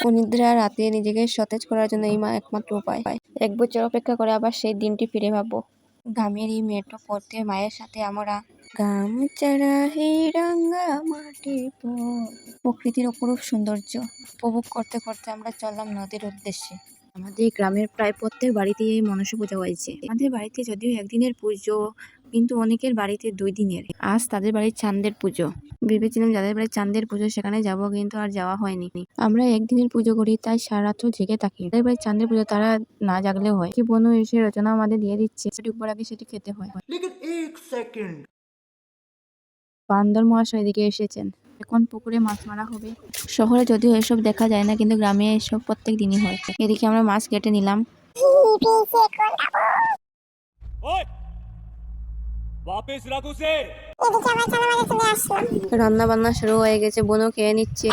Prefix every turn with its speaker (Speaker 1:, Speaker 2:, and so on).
Speaker 1: অনিদ্রা রাতে নিজেকে সতেজ করার জন্য এই মা একমাত্র উপায়। 1 বছর অপেক্ষা করে আবার সেই দিনটি ফিরে পাবো। গ্রামের এই মেট্রো পথে মায়ের সাথে আমরা গামছাড়া হে রাঙ্গা মাটির পথ। প্রকৃতির অপরূপ সৌন্দর্য উপভোগ করতে করতে আমরা চললাম নদীর উদ্দেশ্যে। আমাদের গ্রামের প্রায় প্রত্যেক বাড়িতেই এই মনসা পূজা হয়েছে। আমাদের বাড়িতে যদিও একদিনের পুজো, কিন্তু অনেকের বাড়িতে 2 দিনের। আজ তাদের বাড়ির চাঁদের পুজো। ভেবেছিলাম যাদের বাড়ির চাঁদের পুজো সেখানে যাব, কিন্তু আর যাওয়া হয়নি। আমরা একদিনের পুজো করি, তাই সারা রাত্র জেগে থাকি। যাদের বাড়ির চাঁদের পুজো তারা না জাগলেও হয়। কি বনু এসে রচনা আমাদের দিয়ে দিচ্ছে, সেটি উপর আগে সেটি খেতে হয়। বান্দর মহাশয় এদিকে এসেছেন। এখন পুকুরে মাছ মারা হবে। শহরে যদিও এসব দেখা যায় না, কিন্তু গ্রামে এসব প্রত্যেক দিনই হয়। এদিকে আমরা মাছ কেটে নিলাম। রান্না বান্না শুরু হয়ে গেছে, বোনও খেয়ে নিচ্ছে।